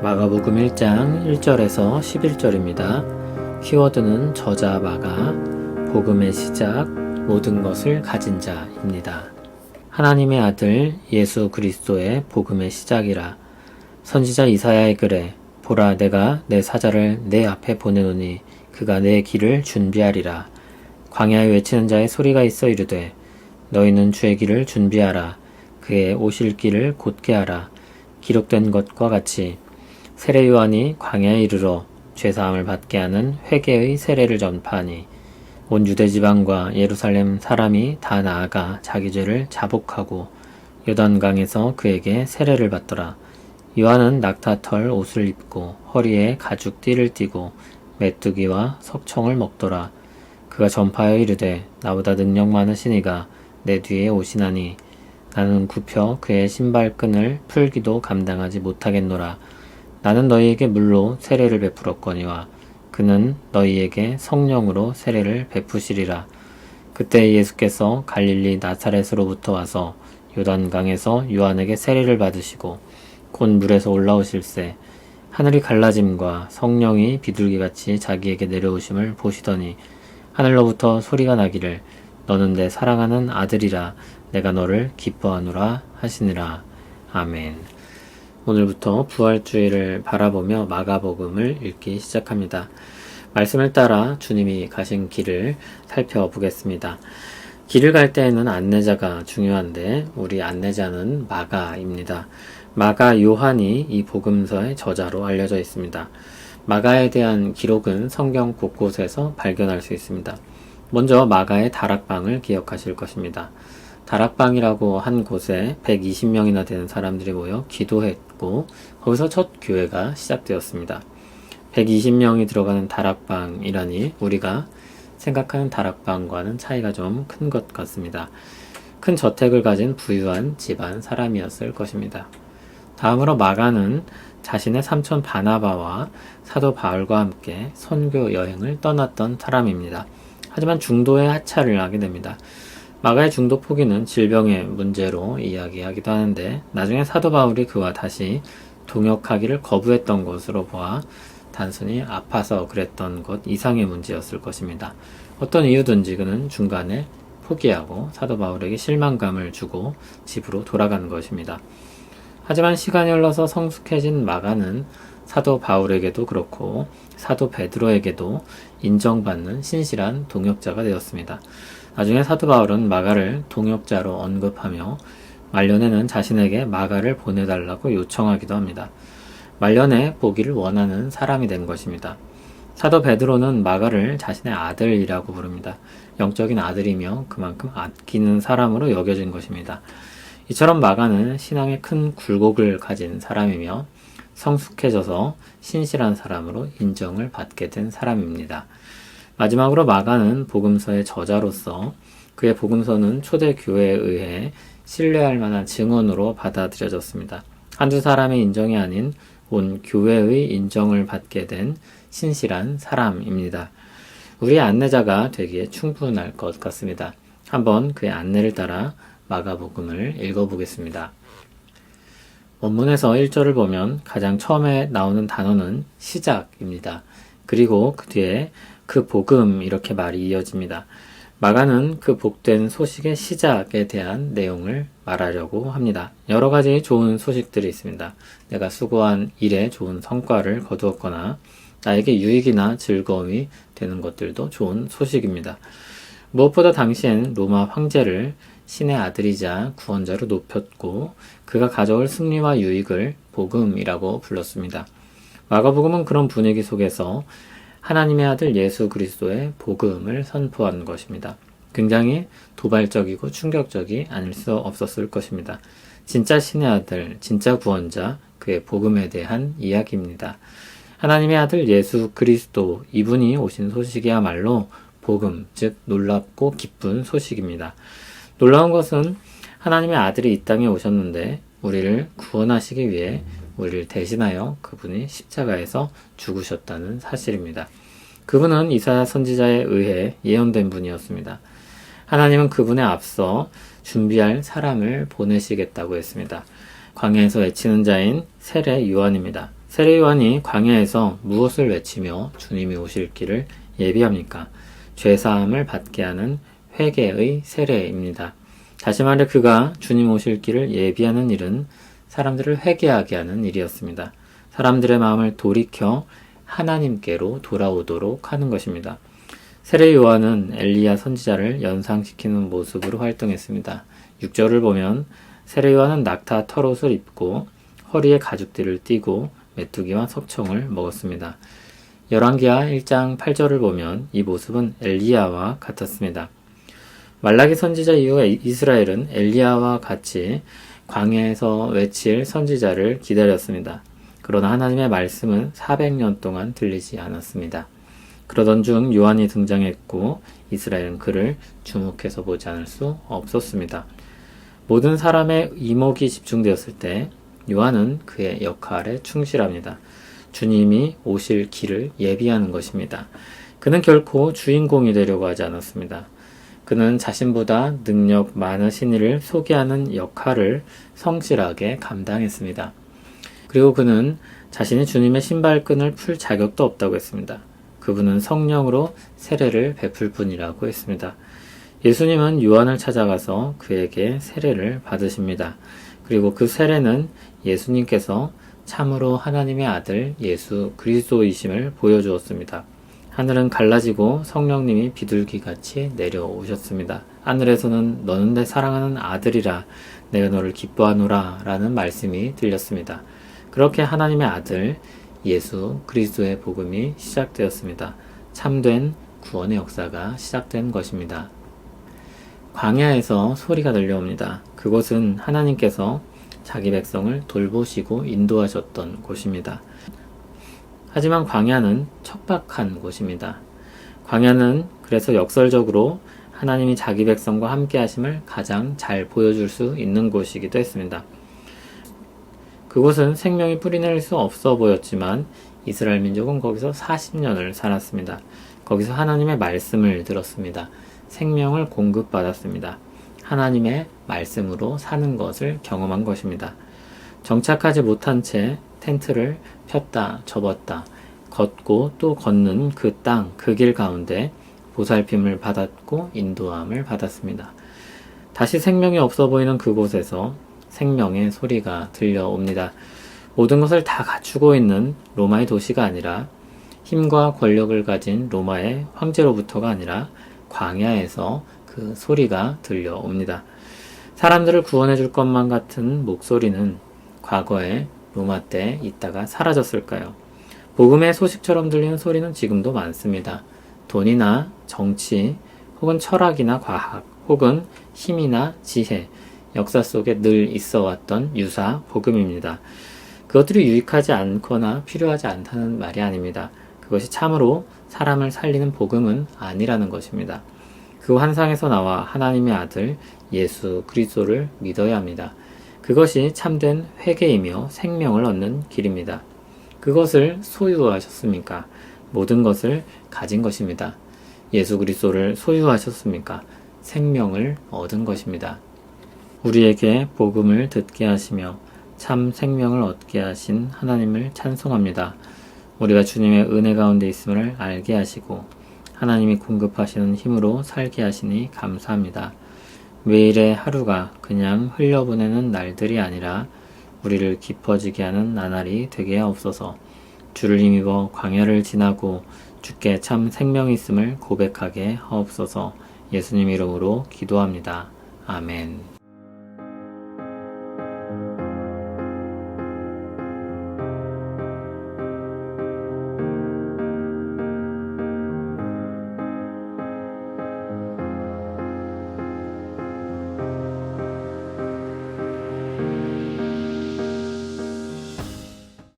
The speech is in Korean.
마가복음 1장 1절에서 11절입니다. 키워드는 저자 마가, 복음의 시작, 모든 것을 가진 자입니다. 하나님의 아들 예수 그리스도의 복음의 시작이라. 선지자 이사야의 글에 보라, 내가 내 사자를 내 앞에 보내노니 그가 내 길을 준비하리라. 광야에 외치는 자의 소리가 있어 이르되 너희는 주의 길을 준비하라. 그의 오실 길을 곧게 하라. 기록된 것과 같이 세례 요한이 광야에 이르러 죄사함을 받게 하는 회개의 세례를 전파하니 온 유대 지방과 예루살렘 사람이 다 나아가 자기 죄를 자복하고 요단강에서 그에게 세례를 받더라. 요한은 낙타털 옷을 입고 허리에 가죽 띠를 띠고 메뚜기와 석청을 먹더라. 그가 전파하여 이르되 나보다 능력 많으신 이가 내 뒤에 오시나니 나는 굽혀 그의 신발끈을 풀기도 감당하지 못하겠노라. 나는 너희에게 물로 세례를 베풀었거니와 그는 너희에게 성령으로 세례를 베푸시리라. 그때 예수께서 갈릴리 나사렛으로부터 와서 요단강에서 요한에게 세례를 받으시고 곧 물에서 올라오실새 하늘이 갈라짐과 성령이 비둘기같이 자기에게 내려오심을 보시더니 하늘로부터 소리가 나기를 너는 내 사랑하는 아들이라 내가 너를 기뻐하노라 하시니라. 아멘. 오늘부터 부활주일을 바라보며 마가복음을 읽기 시작합니다. 말씀을 따라 주님이 가신 길을 살펴보겠습니다. 길을 갈 때에는 안내자가 중요한데 우리 안내자는 마가입니다. 마가 요한이 이 복음서의 저자로 알려져 있습니다. 마가에 대한 기록은 성경 곳곳에서 발견할 수 있습니다. 먼저 마가의 다락방을 기억하실 것입니다. 다락방이라고 한 곳에 120명이나 되는 사람들이 모여 기도했고 거기서 첫 교회가 시작되었습니다. 120명이 들어가는 다락방이라니 우리가 생각하는 다락방과는 차이가 좀 큰 것 같습니다. 큰 저택을 가진 부유한 집안 사람이었을 것입니다. 다음으로 마가는 자신의 삼촌 바나바와 사도 바울과 함께 선교 여행을 떠났던 사람입니다. 하지만 중도에 하차를 하게 됩니다. 마가의 중도 포기는 질병의 문제로 이야기하기도 하는데 나중에 사도 바울이 그와 다시 동역하기를 거부했던 것으로 보아 단순히 아파서 그랬던 것 이상의 문제였을 것입니다. 어떤 이유든지 그는 중간에 포기하고 사도 바울에게 실망감을 주고 집으로 돌아간 것입니다. 하지만 시간이 흘러서 성숙해진 마가는 사도 바울에게도 그렇고 사도 베드로에게도 인정받는 신실한 동역자가 되었습니다. 나중에 사도 바울은 마가를 동역자로 언급하며 말년에는 자신에게 마가를 보내달라고 요청하기도 합니다. 말년에 보기를 원하는 사람이 된 것입니다. 사도 베드로는 마가를 자신의 아들이라고 부릅니다. 영적인 아들이며 그만큼 아끼는 사람으로 여겨진 것입니다. 이처럼 마가는 신앙의 큰 굴곡을 가진 사람이며 성숙해져서 신실한 사람으로 인정을 받게 된 사람입니다. 마지막으로 마가는 복음서의 저자로서 그의 복음서는 초대 교회에 의해 신뢰할 만한 증언으로 받아들여졌습니다. 한두 사람의 인정이 아닌 온 교회의 인정을 받게 된 신실한 사람입니다. 우리의 안내자가 되기에 충분할 것 같습니다. 한번 그의 안내를 따라 마가복음을 읽어보겠습니다. 원문에서 1절을 보면 가장 처음에 나오는 단어는 시작입니다. 그리고 그 뒤에 그 복음 이렇게 말이 이어집니다. 마가는 그 복된 소식의 시작에 대한 내용을 말하려고 합니다. 여러 가지 좋은 소식들이 있습니다. 내가 수고한 일에 좋은 성과를 거두었거나 나에게 유익이나 즐거움이 되는 것들도 좋은 소식입니다. 무엇보다 당시엔 로마 황제를 신의 아들이자 구원자로 높였고 그가 가져올 승리와 유익을 복음이라고 불렀습니다. 마가복음은 그런 분위기 속에서 하나님의 아들 예수 그리스도의 복음을 선포한 것입니다. 굉장히 도발적이고 충격적이 아닐 수 없었을 것입니다. 진짜 신의 아들, 진짜 구원자, 그의 복음에 대한 이야기입니다. 하나님의 아들 예수 그리스도, 이분이 오신 소식이야말로 복음, 즉 놀랍고 기쁜 소식입니다. 놀라운 것은 하나님의 아들이 이 땅에 오셨는데 우리를 구원하시기 위해 우리를 대신하여 그분이 십자가에서 죽으셨다는 사실입니다. 그분은 이사야 선지자에 의해 예언된 분이었습니다. 하나님은 그분에 앞서 준비할 사람을 보내시겠다고 했습니다. 광야에서 외치는 자인 세례 요한입니다. 세례요한이 광야에서 무엇을 외치며 주님이 오실 길을 예비합니까? 죄사함을 받게 하는 회개의 세례입니다. 다시 말해 그가 주님 오실 길을 예비하는 일은 사람들을 회개하게 하는 일이었습니다. 사람들의 마음을 돌이켜 하나님께로 돌아오도록 하는 것입니다. 세례 요한은 엘리야 선지자를 연상시키는 모습으로 활동했습니다. 6절을 보면 세례 요한은 낙타 털옷을 입고 허리에 가죽띠를 띠고 메뚜기와 석청을 먹었습니다. 열왕기하 1장 8절을 보면 이 모습은 엘리야와 같았습니다. 말라기 선지자 이후에 이스라엘은 엘리야와 같이 광야에서 외칠 선지자를 기다렸습니다. 그러나 하나님의 말씀은 400년 동안 들리지 않았습니다. 그러던 중 요한이 등장했고 이스라엘은 그를 주목해서 보지 않을 수 없었습니다. 모든 사람의 이목이 집중되었을 때 요한은 그의 역할에 충실합니다. 주님이 오실 길을 예비하는 것입니다. 그는 결코 주인공이 되려고 하지 않았습니다. 그는 자신보다 능력 많으신 이를 소개하는 역할을 성실하게 감당했습니다. 그리고 그는 자신이 주님의 신발끈을 풀 자격도 없다고 했습니다. 그분은 성령으로 세례를 베풀 뿐이라고 했습니다. 예수님은 요한을 찾아가서 그에게 세례를 받으십니다. 그리고 그 세례는 예수님께서 참으로 하나님의 아들 예수 그리스도이심을 보여주었습니다. 하늘은 갈라지고 성령님이 비둘기같이 내려오셨습니다. 하늘에서는 너는 내 사랑하는 아들이라 내가 너를 기뻐하노라 라는 말씀이 들렸습니다. 그렇게 하나님의 아들 예수 그리스도의 복음이 시작되었습니다. 참된 구원의 역사가 시작된 것입니다. 광야에서 소리가 들려옵니다. 그곳은 하나님께서 자기 백성을 돌보시고 인도하셨던 곳입니다. 하지만 광야는 척박한 곳입니다. 광야는 그래서 역설적으로 하나님이 자기 백성과 함께 하심을 가장 잘 보여줄 수 있는 곳이기도 했습니다. 그곳은 생명이 뿌리낼 수 없어 보였지만 이스라엘 민족은 거기서 40년을 살았습니다. 거기서 하나님의 말씀을 들었습니다. 생명을 공급받았습니다. 하나님의 말씀으로 사는 것을 경험한 것입니다. 정착하지 못한 채 텐트를 폈다 접었다 걷고 또 걷는 그 땅, 그 길 가운데 보살핌을 받았고 인도함을 받았습니다. 다시 생명이 없어 보이는 그곳에서 생명의 소리가 들려옵니다. 모든 것을 다 갖추고 있는 로마의 도시가 아니라 힘과 권력을 가진 로마의 황제로부터가 아니라 광야에서 그 소리가 들려옵니다. 사람들을 구원해 줄 것만 같은 목소리는 과거에 로마 때 있다가 사라졌을까요? 복음의 소식처럼 들리는 소리는 지금도 많습니다. 돈이나 정치, 혹은 철학이나 과학, 혹은 힘이나 지혜, 역사 속에 늘 있어 왔던 유사 복음입니다. 그것들이 유익하지 않거나 필요하지 않다는 말이 아닙니다. 그것이 참으로 사람을 살리는 복음은 아니라는 것입니다. 그 환상에서 나와 하나님의 아들 예수 그리스도를 믿어야 합니다. 그것이 참된 회개이며 생명을 얻는 길입니다. 그것을 소유하셨습니까? 모든 것을 가진 것입니다. 예수 그리스도를 소유하셨습니까? 생명을 얻은 것입니다. 우리에게 복음을 듣게 하시며 참 생명을 얻게 하신 하나님을 찬송합니다. 우리가 주님의 은혜 가운데 있음을 알게 하시고 하나님이 공급하시는 힘으로 살게 하시니 감사합니다. 매일의 하루가 그냥 흘려보내는 날들이 아니라 우리를 깊어지게 하는 나날이 되게 하옵소서. 주를 힘입어 광야를 지나고 주께 참 생명이 있음을 고백하게 하옵소서. 예수님 이름으로 기도합니다. 아멘.